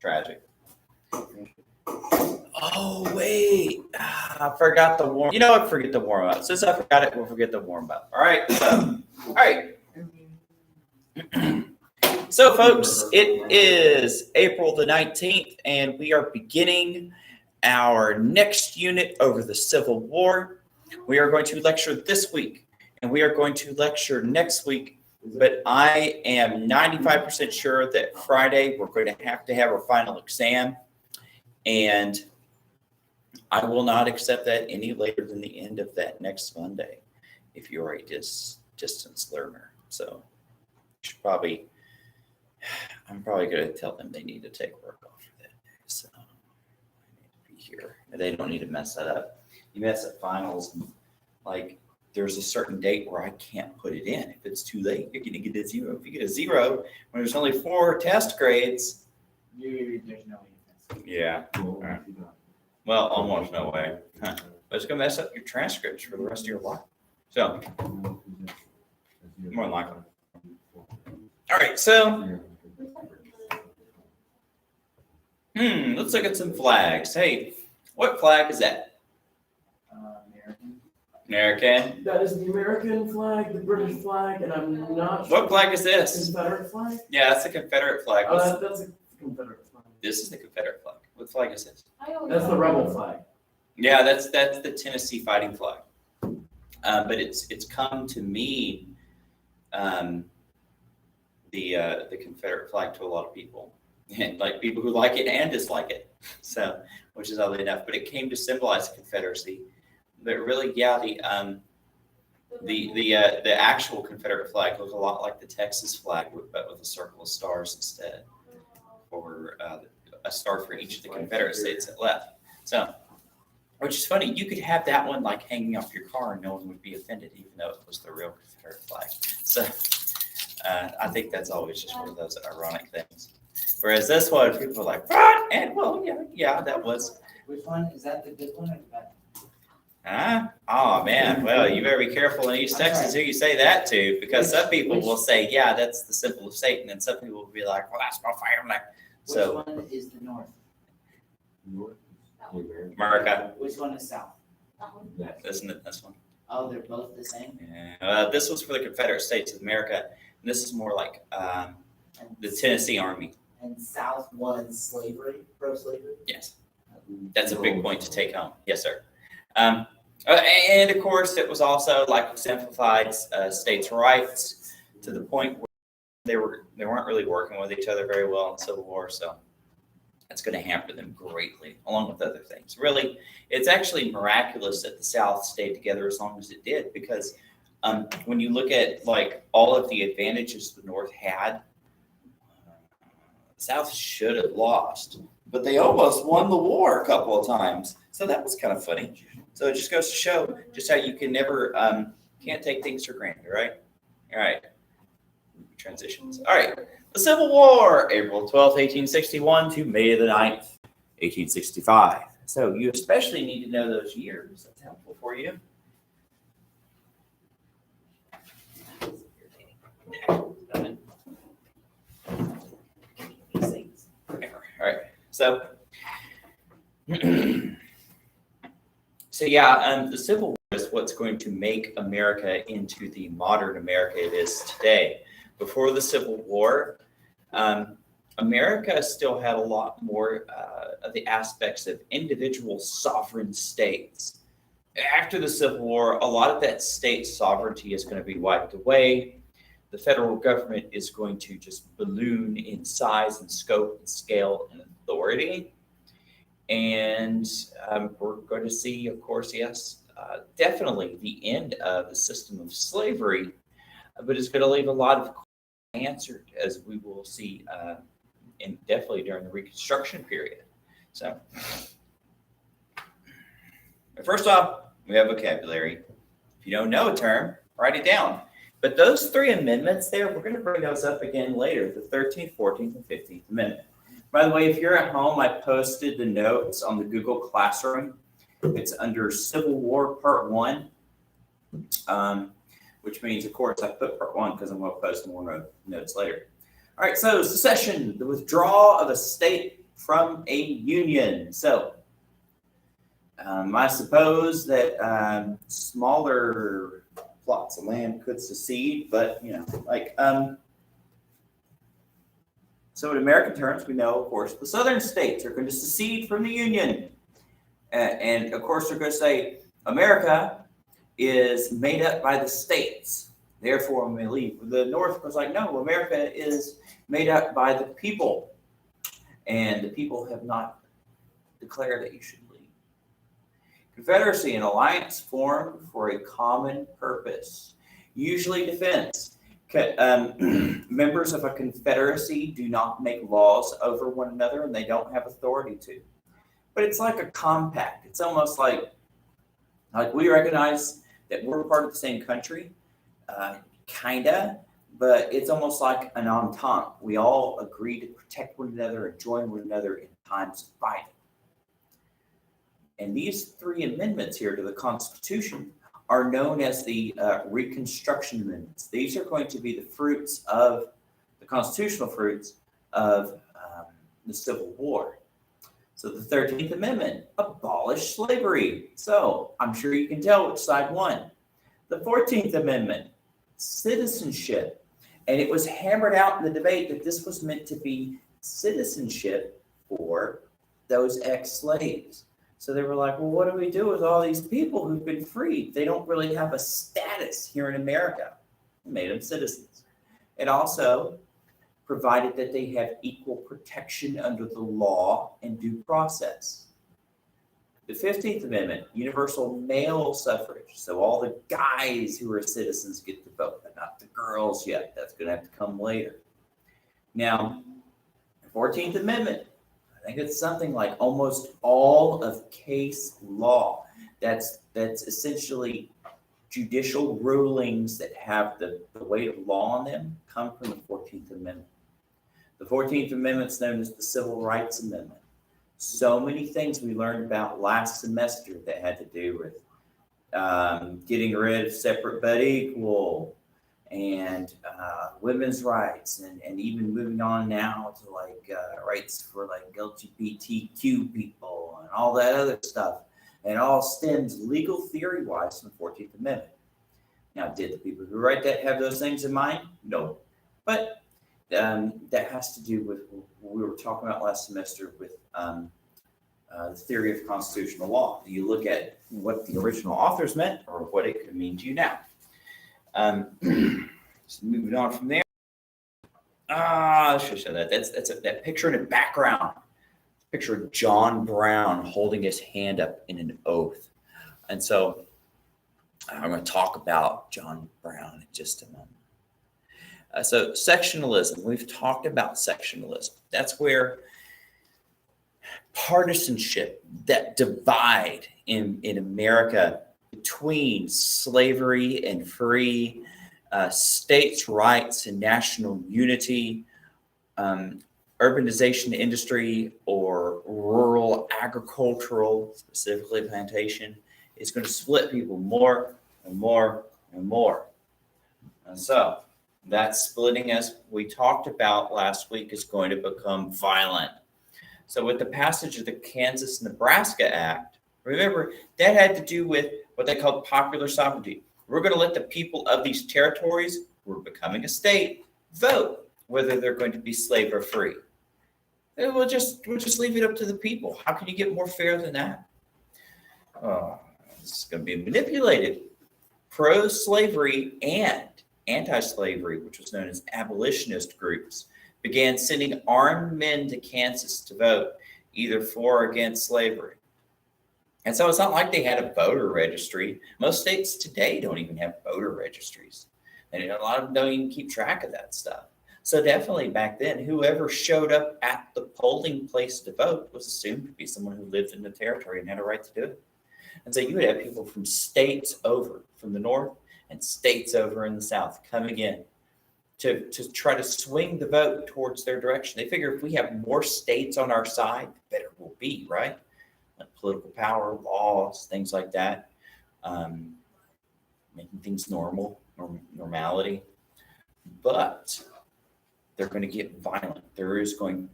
Tragic. Oh, wait. I forgot the warm. You know what? Forget the warm up. Since I forgot it, we'll forget the warm up. All right. All right. So, folks, it is April the 19th, and we are beginning our next unit over the Civil War. We are going to lecture this week, and we are going to lecture next week. But I am 95% sure that Friday we're going to have our final exam, and I will not accept that any later than the end of that next Monday if you're a distance learner. So you should I'm probably going to tell them they need to take work off for that day. So I need to be here. They don't need to mess that up. You mess up finals, like there's a certain date where I can't put it in. If it's too late, you're going to get a 0. If you get a 0, when there's only 4 test grades, there's no way. Yeah. Right. Well, almost no way. Huh. But it's going to mess up your transcripts for the rest of your life. So, more than likely. All right, so let's look at some flags. Hey, what flag is that? American. That is the American flag, the British flag, and I'm not sure. What flag is this? Confederate flag? Yeah, that's the Confederate flag. That's a Confederate flag. This is the Confederate flag. What flag is this? That's the rebel flag. Yeah, that's the Tennessee fighting flag. But it's come to mean the Confederate flag to a lot of people, and like people who like it and dislike it. So, which is oddly enough, but it came to symbolize the Confederacy. But really, yeah, the actual Confederate flag looked a lot like the Texas flag, but with a circle of stars instead, or a star for each of the Confederate states that left. So, which is funny, you could have that one like hanging off your car and no one would be offended, even though it was the real Confederate flag. So, I think that's always just one of those ironic things. Whereas this one, people are like, what? And well, yeah, that was. Which one? Is that the good one or the bad one? Oh man, well, you better be careful in East Texas who you say that to, because some people will say, yeah, that's the symbol of Satan, and some people will be like, well, that's my family. So, which one is the north? America. Which one is south? Isn't it this one? Oh, they're both the same? Yeah. This was for the Confederate States of America, and this is more like the Tennessee Army. And south was slavery, pro-slavery? Yes. That's a big point to take home. Yes, sir. And of course, it was also like simplified states' rights to the point where they weren't really working with each other very well in the Civil War. So that's going to hamper them greatly, along with other things. Really, it's actually miraculous that the South stayed together as long as it did, because when you look at like all of the advantages the North had, the South should have lost, but they almost won the war a couple of times. So that was kind of funny. So it just goes to show just how you can never, can't take things for granted, right? All right. Transitions. All right. The Civil War, April 12th, 1861 to May the 9th, 1865. So you especially need to know those years. That's helpful for you. All right. So, the Civil War is what's going to make America into the modern America it is today. Before the Civil War, America still had a lot more of the aspects of individual sovereign states. After the Civil War, a lot of that state sovereignty is going to be wiped away. The federal government is going to just balloon in size and scope and scale and authority. And we're going to see, of course, definitely the end of the system of slavery, but it's going to leave a lot of unanswered, as we will see definitely during the Reconstruction period. So, first off, we have vocabulary. If you don't know a term, write it down. But those 3 amendments there, we're going to bring those up again later, the 13th, 14th, and 15th Amendment. By the way, if you're at home, I posted the notes on the Google Classroom. It's under Civil War Part 1, which means, of course, I put Part 1 because I'm going to post more notes later. All right, so secession, the withdrawal of a state from a union. So I suppose that smaller plots of land could secede, but so in American terms, we know, of course, the southern states are going to secede from the Union. And of course, they're going to say America is made up by the states. Therefore, when we leave, the North was like, no, America is made up by the people. And the people have not declared that you should leave. Confederacy and alliance formed for a common purpose, usually defense. Members of a confederacy do not make laws over one another, and they don't have authority to. But it's like a compact. It's almost like we recognize that we're part of the same country, kinda, but it's almost like an entente. We all agree to protect one another and join one another in times of fighting. And these three amendments here to the Constitution are known as the Reconstruction Amendments. These are going to be the fruits of the constitutional fruits of the Civil War. So the 13th Amendment abolished slavery. So I'm sure you can tell which side won. The 14th Amendment, citizenship. And it was hammered out in the debate that this was meant to be citizenship for those ex-slaves. So they were like, well, what do we do with all these people who've been freed? They don't really have a status here in America. It made them citizens. It also provided that they have equal protection under the law and due process. The 15th Amendment, universal male suffrage. So all the guys who are citizens get to vote, but not the girls yet. That's going to have to come later. Now, the 14th Amendment, I think it's something like almost all of case law. That's essentially judicial rulings that have the weight of law on them come from the 14th Amendment. The 14th Amendment is known as the Civil Rights Amendment. So many things we learned about last semester that had to do with getting rid of separate but equal and women's rights, and even moving on now to rights for LGBTQ people and all that other stuff. And it all stems legal theory wise from the 14th Amendment. Now, did the people who write that have those things in mind? No. But that has to do with what we were talking about last semester with the theory of constitutional law. You look at what the original authors meant or what it could mean to you now. So moving on from there. I should show that. That's that picture in the background. Picture of John Brown holding his hand up in an oath. And so I'm going to talk about John Brown in just a moment. So sectionalism, we've talked about sectionalism. That's where partisanship, that divide in America between slavery and free, states' rights and national unity, urbanization industry or rural agricultural, specifically plantation, is going to split people more and more and more. And so that splitting, as we talked about last week, is going to become violent. So with the passage of the Kansas-Nebraska Act, remember, that had to do with what they called popular sovereignty. We're going to let the people of these territories, who are becoming a state, vote whether they're going to be slave or free. And we'll just leave it up to the people. How can you get more fair than that? It's going to be manipulated. Pro-slavery and anti-slavery, which was known as abolitionist groups, began sending armed men to Kansas to vote either for or against slavery. And so it's not like they had a voter registry. Most states today don't even have voter registries. And a lot of them don't even keep track of that stuff. So definitely back then, whoever showed up at the polling place to vote was assumed to be someone who lived in the territory and had a right to do it. And so you would have people from states over, from the north and states over in the south coming in to try to swing the vote towards their direction. They figure if we have more states on our side, the better we'll be, right? Like political power, laws, things like that, making things normality. But they're going to get violent.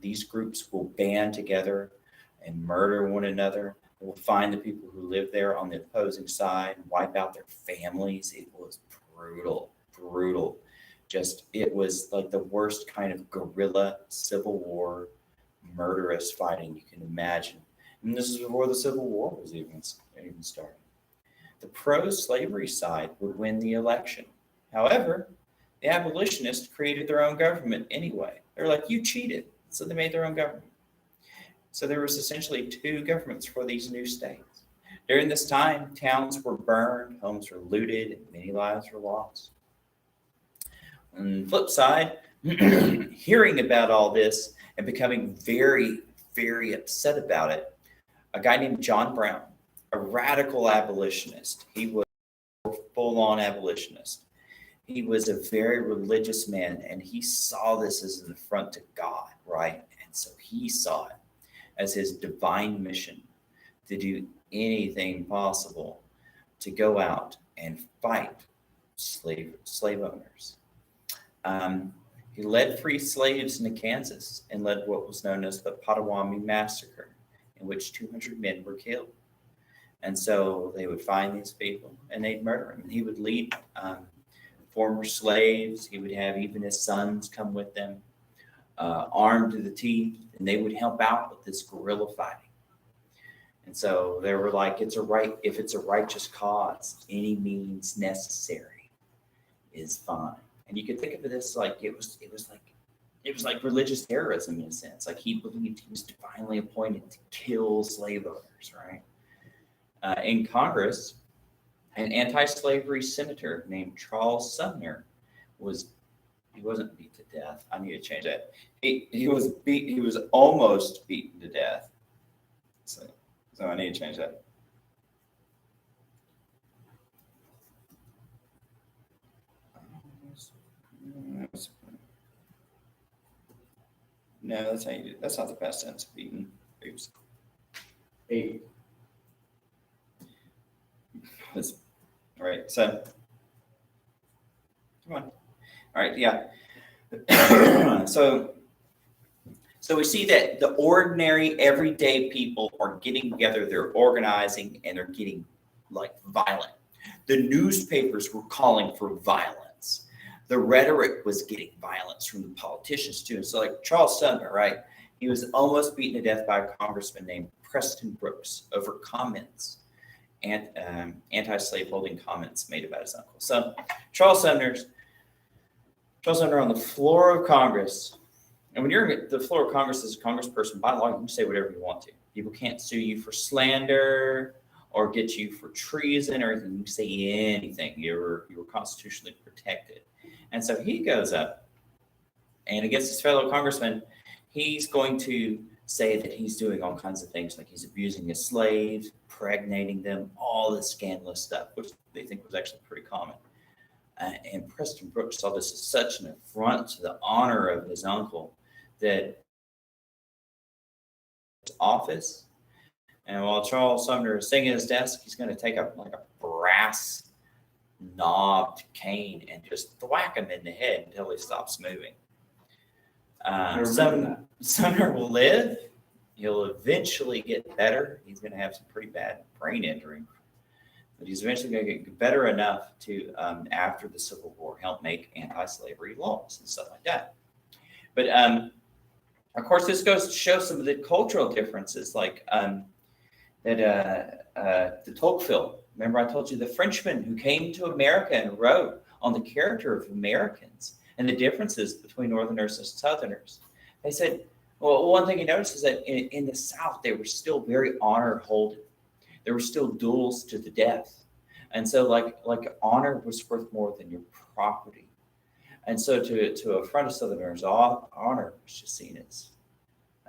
These groups will band together and murder one another. They will find the people who live there on the opposing side, wipe out their families. It was brutal, brutal. It was like the worst kind of guerrilla civil war, murderous fighting you can imagine. And this is before the Civil War was even started. The pro-slavery side would win the election. However, the abolitionists created their own government anyway. They're like, you cheated. So they made their own government. So there was essentially two governments for these new states. During this time, towns were burned, homes were looted, and many lives were lost. On the flip side, hearing about all this and becoming very, very upset about it, a guy named John Brown, a radical abolitionist, he was a full-on abolitionist. He was a very religious man, and he saw this as an affront to God, right? And so he saw it as his divine mission to do anything possible to go out and fight slave owners. He led free slaves into Kansas and led what was known as the Potawatomi Massacre, in which 200 men were killed. And so they would find these people and they'd murder them. And he would lead former slaves. He would have even his sons come with them, armed to the teeth, and they would help out with this guerrilla fighting. And so they were like, if it's a righteous cause, any means necessary is fine. And you could think of this like it was like religious terrorism in a sense. Like he believed he was divinely appointed to kill slave owners, right? In Congress, an anti-slavery senator named Charles Sumner he wasn't beat to death. I need to change that. He was almost beaten to death. So I need to change that. No, that's how you do it. That's not the past tense of beaten. Oops. 8. All right, so come on. All right, yeah. So we see that the ordinary, everyday people are getting together, they're organizing, and they're getting like violent. The newspapers were calling for violence. The rhetoric was getting violence from the politicians too. And so like Charles Sumner, right? He was almost beaten to death by a congressman named Preston Brooks over comments and anti-slaveholding comments made about his uncle. So Charles Sumner on the floor of Congress, and when you're at the floor of Congress as a congressperson, by law, you can say whatever you want to. People can't sue you for slander or get you for treason or anything. You can say anything. You were constitutionally protected. And so he goes up, and against his fellow congressman, he's going to say that he's doing all kinds of things, like he's abusing his slaves, impregnating them, all this scandalous stuff, which they think was actually pretty common. And Preston Brooks saw this as such an affront to the honor of his uncle that his office. And while Charles Sumner is sitting at his desk, he's going to take up like a brass knobbed cane and just thwack him in the head until he stops moving. Sumner will live. He'll eventually get better. He's going to have some pretty bad brain injury, but he's eventually going to get better enough to, after the Civil War, help make anti-slavery laws and stuff like that. But of course, this goes to show some of the cultural differences, like the Tocqueville. Remember, I told you the Frenchman who came to America and wrote on the character of Americans and the differences between Northerners and Southerners. They said, well, one thing he noticed is that in the South, they were still very honor holding. There were still duels to the death. And so like honor was worth more than your property. And so to affront a Southerner's honor was just seen as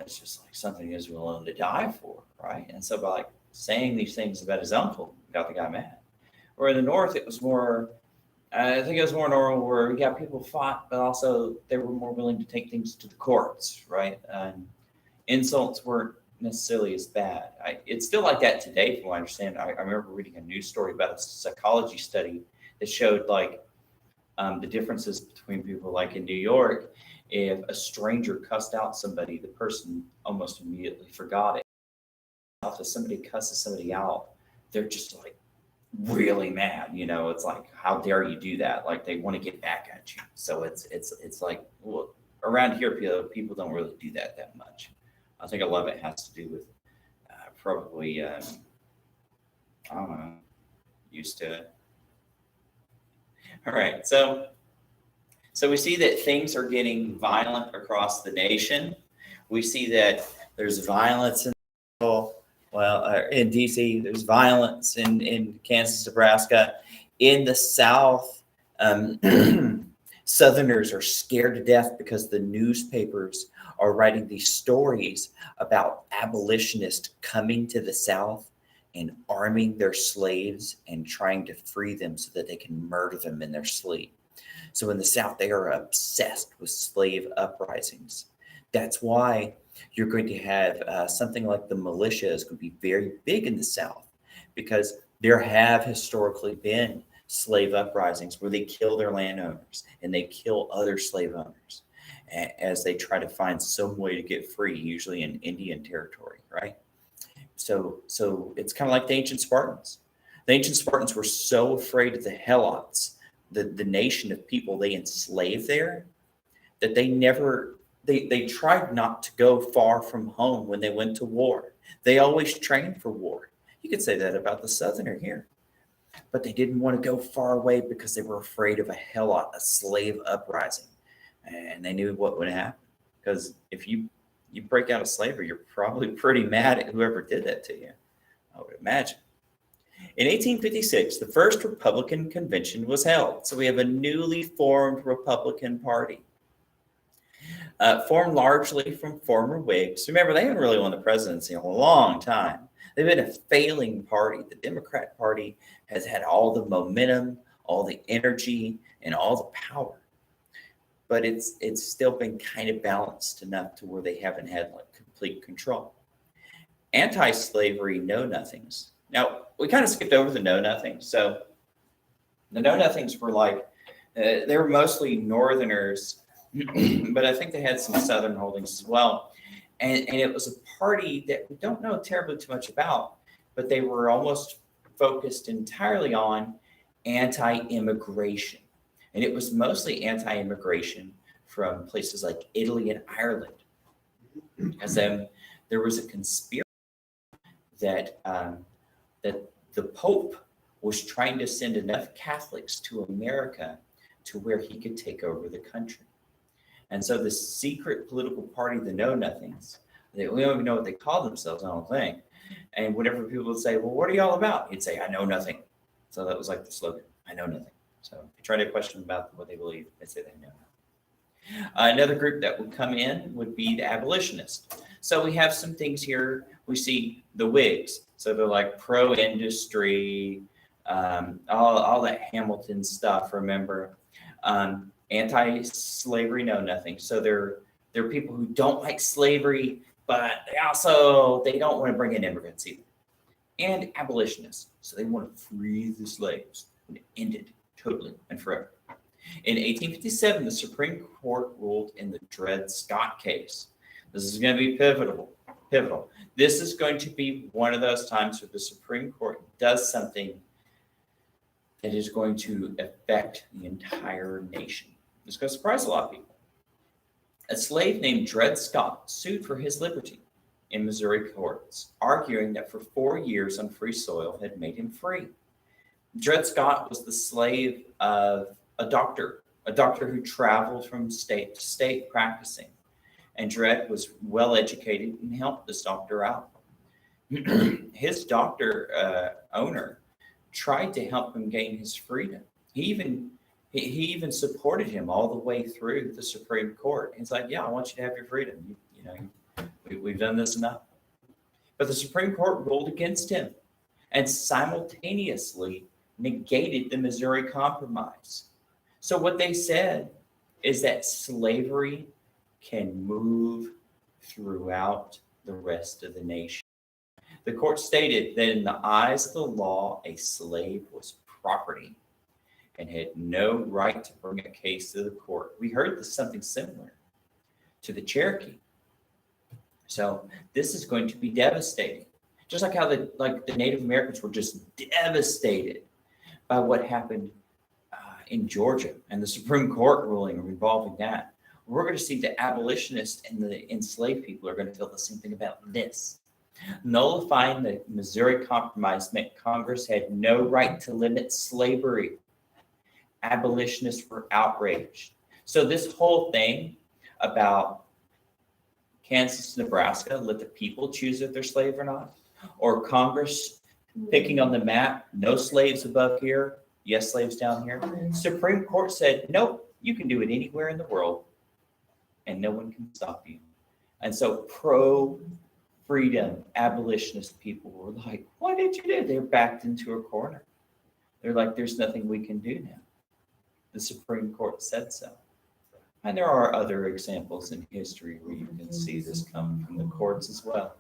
just like something he was willing to die for, right? And so by like saying these things about his uncle, got the guy mad. Or in the North, it was more, I think it was more normal where people fought, but also they were more willing to take things to the courts, right? Insults weren't necessarily as bad. It's still like that today, from what I understand. I remember reading a news story about a psychology study that showed like the differences between people like in New York. If a stranger cussed out somebody, the person almost immediately forgot it. If somebody cusses somebody out, they're just like really mad. It's like, how dare you do that? Like they want to get back at you. So it's like, well, around here, people don't really do that much. I think a lot of it has to do with probably I don't know, used to it. All right, so we see that things are getting violent across the nation. We see that there's violence in DC. There's violence in Kansas, Nebraska. In the South, Southerners are scared to death because the newspapers are writing these stories about abolitionists coming to the South and arming their slaves and trying to free them so that they can murder them in their sleep. So in the South, they are obsessed with slave uprisings. That's why you're going to have something like the militia is going to be very big in the South, because there have historically been slave uprisings where they kill their landowners and they kill other slave owners as they try to find some way to get free, usually in Indian territory, right? So it's kind of like the ancient Spartans. The ancient Spartans were so afraid of the Helots, the nation of people they enslaved there, that they tried not to go far from home when they went to war. They always trained for war. You could say that about the Southerner here. But they didn't want to go far away because they were afraid of a Helot, a slave uprising. And they knew what would happen. Because if you break out of slavery, you're probably pretty mad at whoever did that to you, I would imagine. In 1856, the first Republican convention was held. So we have a newly formed Republican Party, formed largely from former Whigs. Remember, they haven't really won the presidency in a long time. They've been a failing party. The Democrat Party has had all the momentum, all the energy, and all the power. But it's still been kind of balanced enough to where they haven't had like complete control. Anti-slavery know-nothings. Now, we kind of skipped over the know-nothings. So the know-nothings were like, they were mostly Northerners, but I think they had some Southern holdings as well. And it was a party that we don't know terribly too much about, but they were almost focused entirely on anti-immigration. And it was mostly anti-immigration from places like Italy and Ireland. As there was a conspiracy that the Pope was trying to send enough Catholics to America to where he could take over the country. And so the secret political party, the Know-Nothings, we don't even know what they call themselves, I don't think. And whenever people would say, well, what are you all about? He'd say, I know nothing. So that was like the slogan, I know nothing. So if you try to question about what they believe, they say they know nothing. Another group that would come in would be the abolitionists. So we have some things here. We see the Whigs. So they're like pro-industry, all that Hamilton stuff, remember? Anti-slavery know-nothing. So they're people who don't like slavery, but they don't want to bring in immigrants either. And abolitionists. So they want to free the slaves and end it totally and forever. In 1857, the Supreme Court ruled in the Dred Scott case. This is going to be pivotal. This is going to be one of those times where the Supreme Court does something that is going to affect the entire nation. It's going to surprise a lot of people. A slave named Dred Scott sued for his liberty in Missouri courts, arguing that for 4 years on free soil had made him free. Dred Scott was the slave of a doctor who traveled from state to state practicing. And Dred was well educated and helped this doctor out. His doctor owner tried to help him gain his freedom. He even supported him all the way through the Supreme Court. He's like, yeah, I want you to have your freedom. We've done this enough. But the Supreme Court ruled against him and simultaneously negated the Missouri Compromise. So what they said is that slavery can move throughout the rest of the nation. The court stated that in the eyes of the law, a slave was property and had no right to bring a case to the court. We heard something similar to the Cherokee. So this is going to be devastating. Just like how the Native Americans were just devastated by what happened in Georgia and the Supreme Court ruling involving that. We're going to see the abolitionists and the enslaved people are going to feel the same thing about this. Nullifying the Missouri Compromise meant Congress had no right to limit slavery. Abolitionists were outraged. So this whole thing about Kansas, Nebraska, let the people choose if they're slave or not, or Congress picking on the map, no slaves above here, yes, slaves down here. Supreme Court said, nope, you can do it anywhere in the world and no one can stop you. And so pro-freedom abolitionist people were like, what did you do? They're backed into a corner. They're like, there's nothing we can do now. The Supreme Court said so. And there are other examples in history where you can see this come from the courts as well.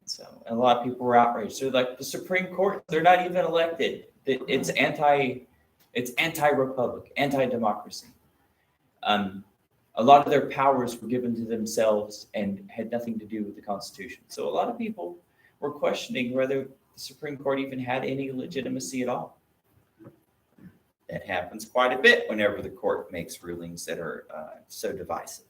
So a lot of people were outraged. So like the Supreme Court, they're not even elected. It's anti-republic, anti-democracy. A lot of their powers were given to themselves and had nothing to do with the Constitution. So a lot of people were questioning whether the Supreme Court even had any legitimacy at all. That happens quite a bit whenever the court makes rulings that are so divisive.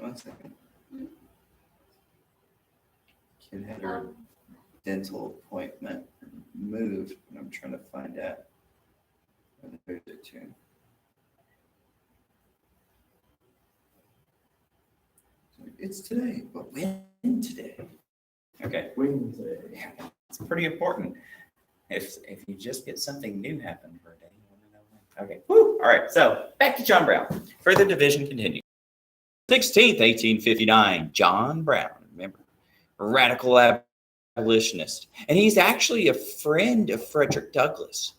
One second. Kid had her dental appointment moved, and I'm trying to find out where they moved it to. So it's today, but when today? Okay, Wednesday. yeah, it's pretty important. If you just get something new happen for a day, you want to know when. Okay, woo! All right, so back to John Brown. Further division continues. 16th, 1859, John Brown, remember, radical abolitionist. And he's actually a friend of Frederick Douglass.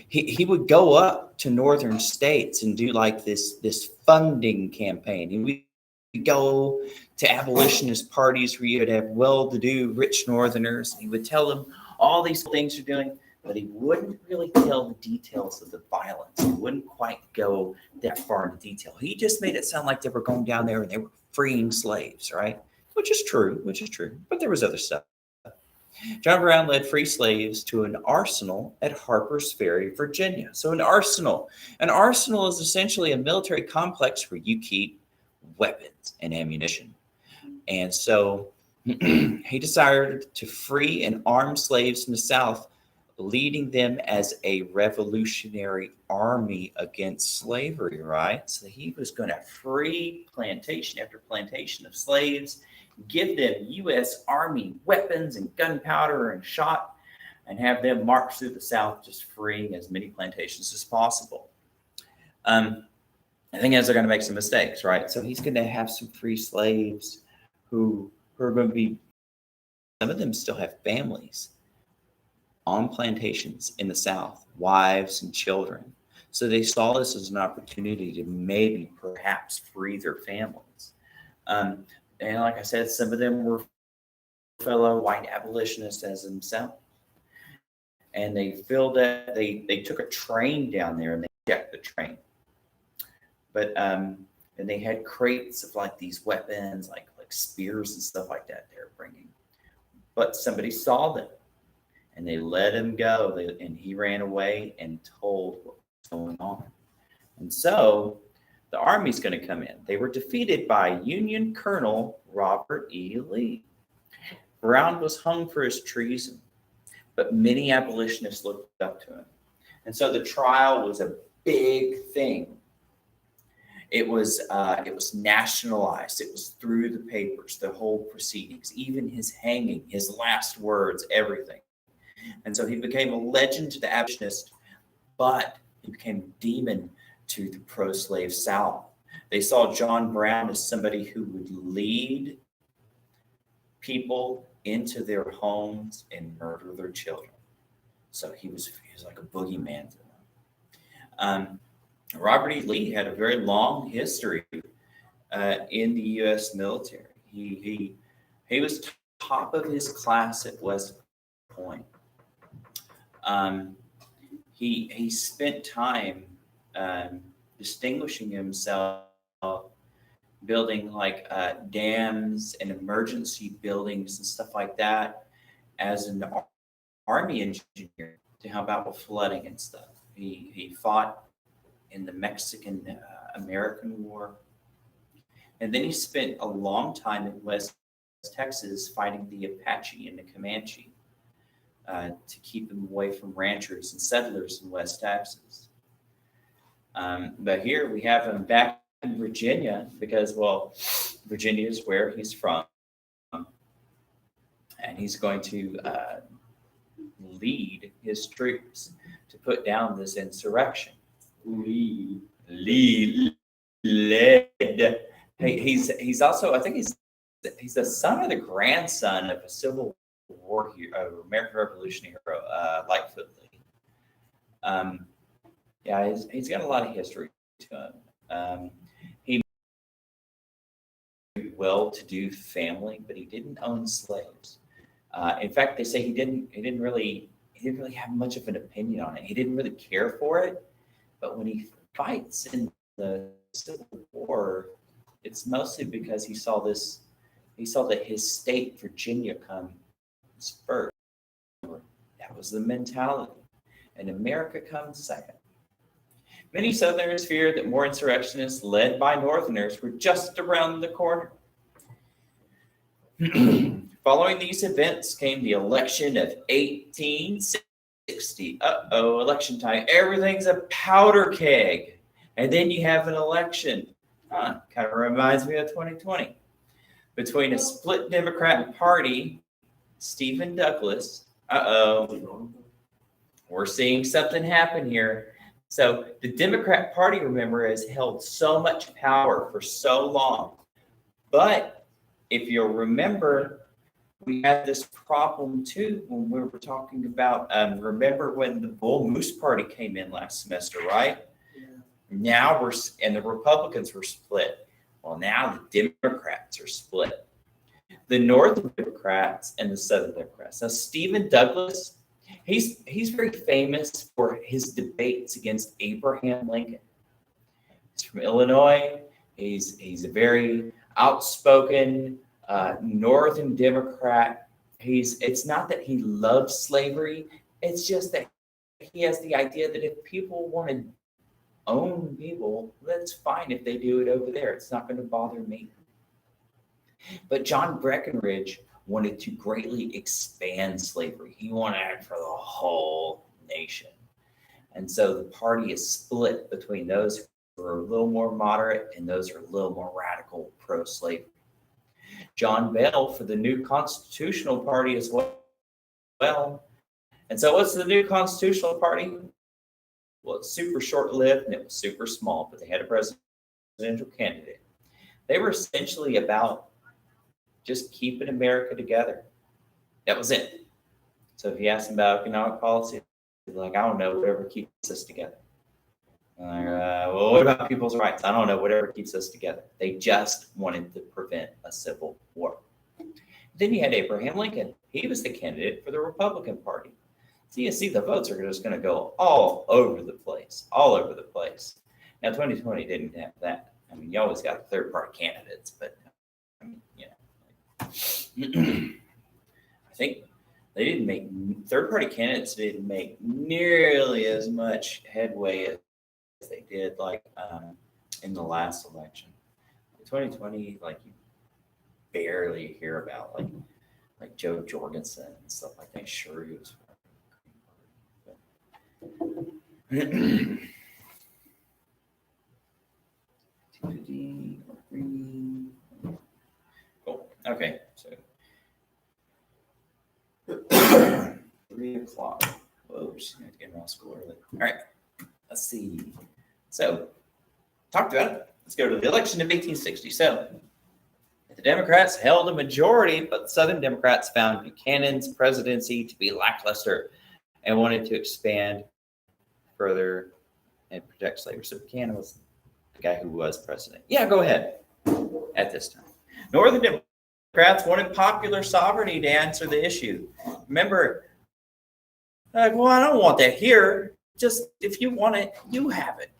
He would go up to northern states and do like this funding campaign. He would go to abolitionist parties where you would have well-to-do rich northerners. He would tell them all these things you're doing, but he wouldn't really tell the details of the violence. He wouldn't quite go that far into detail. He just made it sound like they were going down there and they were freeing slaves, right? Which is true. But there was other stuff. John Brown led free slaves to an arsenal at Harper's Ferry, Virginia. So an arsenal is essentially a military complex where you keep weapons and ammunition. And so he decided to free and arm slaves in the South, leading them as a revolutionary army against slavery, right? So he was going to free plantation after plantation of slaves, give them U.S. Army weapons and gunpowder and shot, and have them march through the South, just freeing as many plantations as possible. The thing is, they're going to make some mistakes, right? So he's going to have some free slaves who are going to be, some of them still have families on plantations in the South, wives and children. So they saw this as an opportunity to maybe perhaps free their families. And like I said, some of them were fellow white abolitionists as themselves. And they filled that, they took a train down there and they checked the train. But and they had crates of like these weapons, like spears and stuff like that they were bringing. But somebody saw them and they let him go. And he ran away and told what was going on. And so the army's going to come in. They were defeated by Union Colonel Robert E. Lee. Brown was hung for his treason, but many abolitionists looked up to him. And so the trial was a big thing. It was nationalized. It was through the papers, the whole proceedings, even his hanging, his last words, everything. And so he became a legend to the abolitionists, but he became a demon to the pro-slave South. They saw John Brown as somebody who would lead people into their homes and murder their children. So he was like a boogeyman to them. Robert E. Lee had a very long history in the U.S. military. He was top of his class at West Point. He spent time distinguishing himself, building like dams and emergency buildings and stuff like that as an army engineer to help out with flooding and stuff. He fought in the Mexican American War. And then he spent a long time in West Texas fighting the Apache and the Comanche to keep them away from ranchers and settlers in West Texas. But here we have him back in Virginia because, well, Virginia is where he's from. And he's going to lead his troops to put down this insurrection. Led. He's also, I think he's the son or the grandson of a Civil War hero, American Revolution hero, Lightfoot Lee. Yeah, he's got a lot of history to him. He well-to-do family, but he didn't own slaves. In fact, they say he didn't really have much of an opinion on it. He didn't really care for it. But when he fights in the Civil War, it's mostly because he saw that his state, Virginia, come first. That was the mentality. And America comes second. Many Southerners feared that more insurrectionists led by Northerners were just around the corner. Following these events came the election of 1860. Election time. Everything's a powder keg. And then you have an election. Kind of reminds me of 2020. Between a split Democrat Party, Stephen Douglas. We're seeing something happen here. So the Democrat Party, remember, has held so much power for so long. But if you'll remember, we had this problem too when we were talking about, remember when the Bull Moose Party came in last semester, right? Yeah. Now and the Republicans were split. Well, now the Democrats are split. The Northern Democrats and the Southern Democrats. Now, Stephen Douglas, he's very famous for his debates against Abraham Lincoln. He's from Illinois. He's a very outspoken Northern Democrat. It's not that he loves slavery. It's just that he has the idea that if people want to own people, that's fine if they do it over there. It's not going to bother me. But John Breckinridge wanted to greatly expand slavery. He wanted it for the whole nation. And so the party is split between those who are a little more moderate and those who are a little more radical pro-slavery. John Bell for the new Constitutional Party as well. And so what's the new Constitutional Party? Well, it's super short-lived and it was super small, but they had a presidential candidate. They were essentially about just keeping America together. That was it. So if you ask them about economic policy, they're like, I don't know, whatever keeps us together. Well, what about people's rights? I don't know, whatever keeps us together. They just wanted to prevent a civil war. Then you had Abraham Lincoln. He was the candidate for the Republican Party. So you see the votes are just going to go all over the place. Now, 2020 didn't have that. I mean, you always got third-party candidates, but, I mean, I think they didn't make, third-party candidates didn't make nearly as much headway as they did, like, in the last election. In 2020, like, you barely hear about, like like Joe Jorgensen and stuff like that. Sure, he was. Cool. Okay, so 3 o'clock. Whoa, she's going to get in school early. All right, let's see. So, talked about it. Let's go to the election of 1860. So, the Democrats held a majority, but the Southern Democrats found Buchanan's presidency to be lackluster and wanted to expand further and protect slavery. So Buchanan was the guy who was president. Yeah, go ahead at this time. Northern Democrats wanted popular sovereignty to answer the issue. Remember, like, well, I don't want that here. Just if you want it, you have it.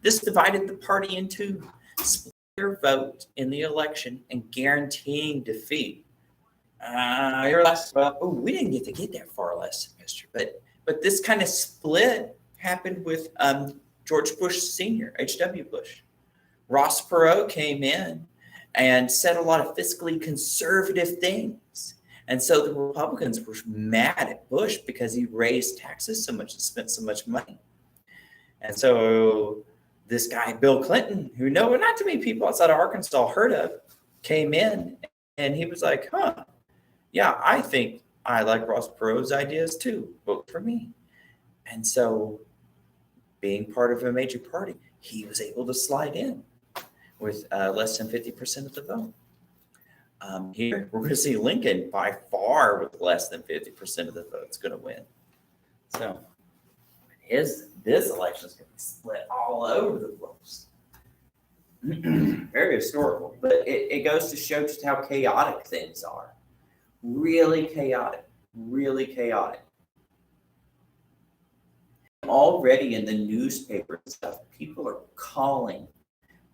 This divided the party in two, split their vote in the election and guaranteeing defeat. We didn't get that far last semester, but this kind of split happened with George Bush Sr., H.W. Bush. Ross Perot came in and said a lot of fiscally conservative things. And so the Republicans were mad at Bush because he raised taxes so much and spent so much money. And so this guy, Bill Clinton, who not too many people outside of Arkansas heard of, came in and he was like, yeah, I think I like Ross Perot's ideas too. Vote for me. And so being part of a major party, he was able to slide in with less than 50% of the vote. Here, we're going to see Lincoln by far with less than 50% of the votes going to win. So this election is going to be split all over the place. Very historical, but it goes to show just how chaotic things are. Really chaotic, really chaotic. Already in the newspaper and stuff, people are calling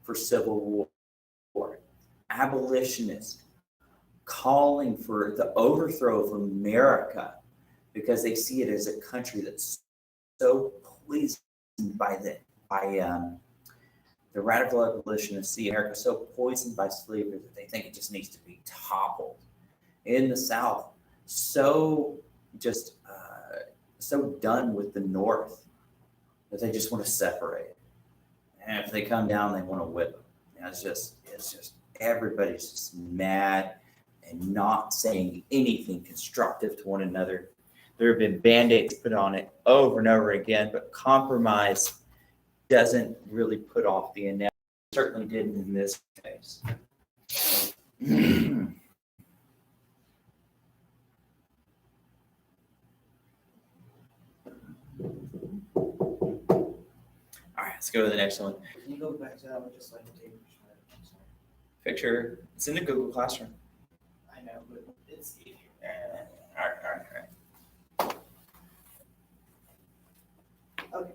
for civil war. Abolitionists calling for the overthrow of America because they see it as a country that's so poisoned by the radical abolitionists see America so poisoned by slavery that they think it just needs to be toppled. In the South, so done with the North that they just want to separate. And if they come down, they want to whip them. It's just everybody's just mad and not saying anything constructive to one another. There have been band-aids put on it over and over again, but compromise doesn't really put off the inevitable. Certainly didn't in this case. All right, let's go to the next one. Can you go back to that one just so I can take a Picture. It's in the Google Classroom. I know, but it's easier. All right. Okay. All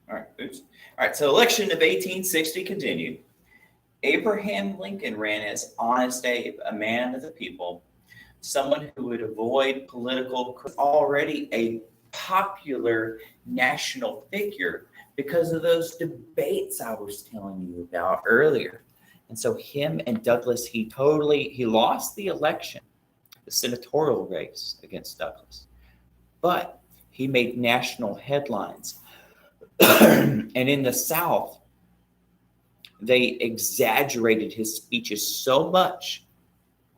right, oops. All right, so election of 1860 continued. Abraham Lincoln ran as Honest Abe, a man of the people, someone who would avoid political, already a popular national figure because of those debates I was telling you about earlier. And so him and Douglas, he lost the election, the senatorial race against Douglas, but he made national headlines. And in the South, they exaggerated his speeches so much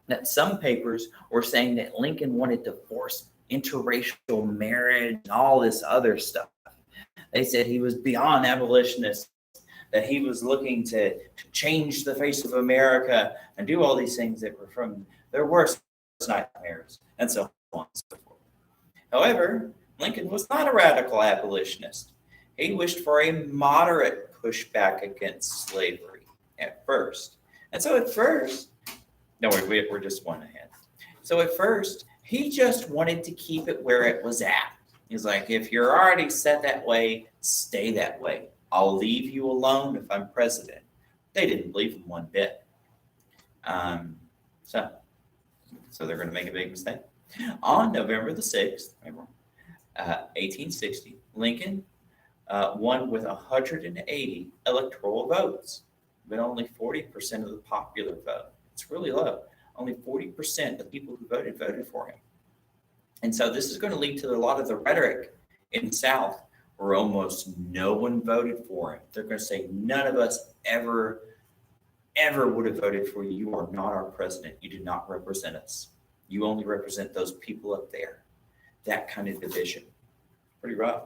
that some papers were saying that Lincoln wanted to force interracial marriage and all this other stuff. They said he was beyond abolitionist, that he was looking to change the face of America and do all these things that were from their worst nightmares, and so on and so forth. However, Lincoln was not a radical abolitionist. He wished for a moderate pushback against slavery at first. And so at first, we're just one ahead. So at first, he just wanted to keep it where it was at. He's like, if you're already set that way, stay that way. I'll leave you alone if I'm president. They didn't believe him one bit. So they're going to make a big mistake. On November the 6th, 1860, Lincoln won with 180 electoral votes, but only 40% of the popular vote. It's really low. Only 40% of people who voted for him. And so this is going to lead to a lot of the rhetoric in the South where almost no one voted for him. They're going to say, none of us ever would have voted for you. You are not our president. You do not represent us. You only represent those people up there. That kind of division. Pretty rough.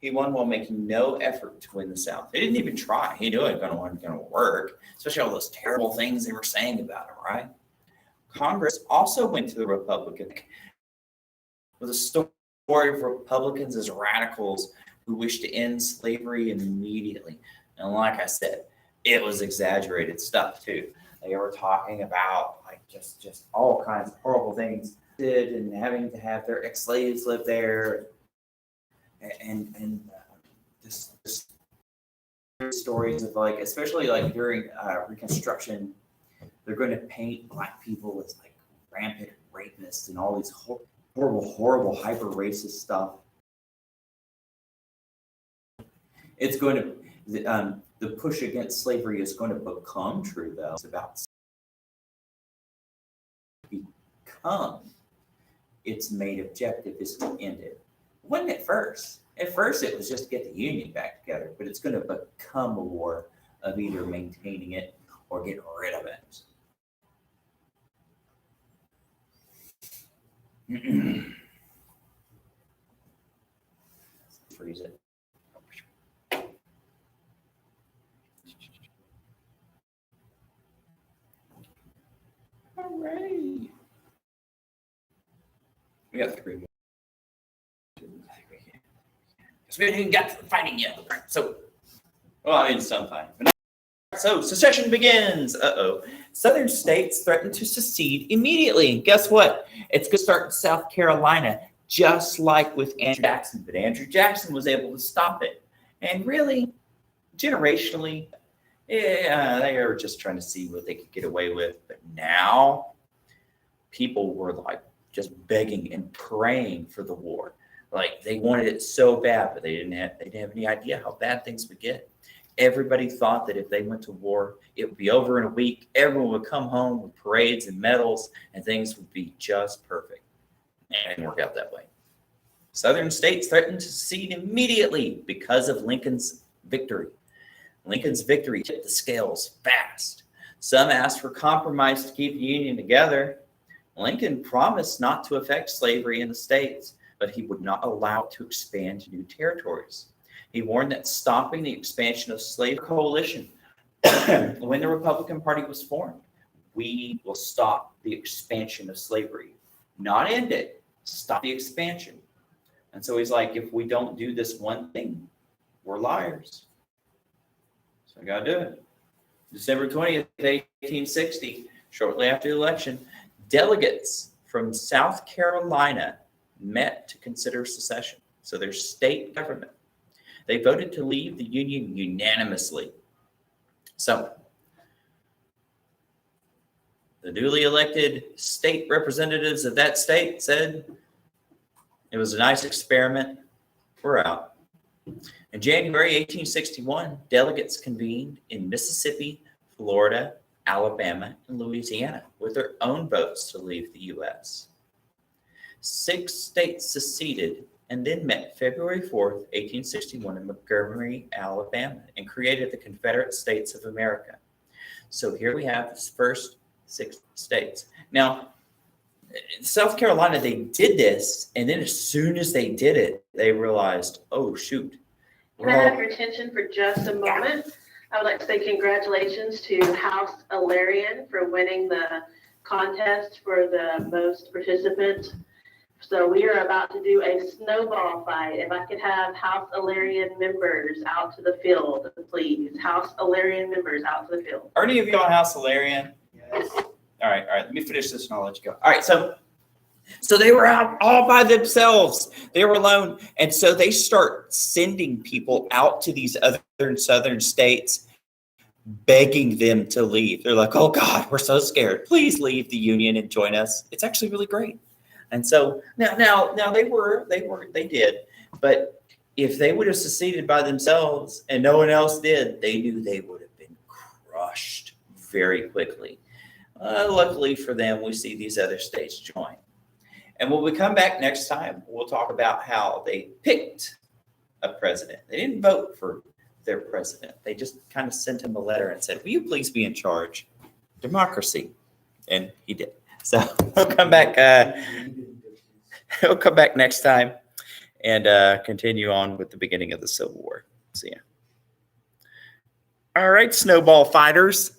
He won while making no effort to win the South. He didn't even try. He knew it wasn't going to work, especially all those terrible things they were saying about him, right? Congress also went to the Republican with a story of Republicans as radicals who wish to end slavery immediately. And like I said, it was exaggerated stuff too. They were talking about like just all kinds of horrible things and having to have their ex-slaves live there, and this stories of like, especially like during Reconstruction, they're going to paint Black people as like rampant rapists and all these horrible hyper racist stuff. It's going to the push against slavery is going to become true, though. It's about become its main objective is to end it. Wasn't at first. At first, it was just to get the Union back together, but it's going to become a war of either maintaining it or getting rid of it. Freeze it. All right. We got 3 more. Because we didn't get to the fighting yet. So, well, I mean, some fighting. So, secession begins. Southern states threaten to secede immediately. And guess what? It's going to start in South Carolina, just like with Andrew Jackson. But Andrew Jackson was able to stop it. And really, generationally, they were just trying to see what they could get away with. But now, people were like just begging and praying for the war. Like they wanted it so bad, but they didn't have any idea how bad things would get. Everybody thought that if they went to war, it would be over in a week. Everyone would come home with parades and medals, and things would be just perfect. And it didn't work out that way. Southern states threatened to secede immediately because of Lincoln's victory. Lincoln's victory tipped the scales fast. Some asked for compromise to keep the Union together. Lincoln promised not to affect slavery in the states, but he would not allow it to expand to new territories. He warned that stopping the expansion of slave coalition when the Republican Party was formed, we will stop the expansion of slavery, not end it, stop the expansion. And so he's like, if we don't do this one thing, we're liars. So I got to do it. December 20th, 1860, shortly after the election, delegates from South Carolina met to consider secession. So their state government. They voted to leave the Union unanimously. So the duly elected state representatives of that state said, it was a nice experiment. We're out. In January 1861, delegates convened in Mississippi, Florida, Alabama, and Louisiana with their own votes to leave the U.S. 6 states seceded and then met February 4th, 1861 in Montgomery, Alabama, and created the Confederate States of America. So here we have the first 6 states. Now, in South Carolina, they did this, and then as soon as they did it, they realized, oh, shoot. Can I have your attention for just a moment? I would like to say congratulations to House Alarian for winning the contest for the most participants. So we are about to do a snowball fight. If I could have House Alarian members out to the field, please. House Alarian members out to the field. Are any of you on House Alarian? Yes. All right. Let me finish this and I'll let you go. All right. So they were out all by themselves. They were alone. And so they start sending people out to these other southern states, begging them to leave. They're like, oh God, we're so scared. Please leave the Union and join us. It's actually really great. And so now they did, but if they would have seceded by themselves and no one else did, they knew they would have been crushed very quickly. Luckily for them, we see these other states join. And when we come back next time, we'll talk about how they picked a president. They didn't vote for their president. They just kind of sent him a letter and said, will you please be in charge? Democracy. And he did. So we'll come back. We'll come back next time and continue on with the beginning of the Civil War. See ya. All right, snowball fighters.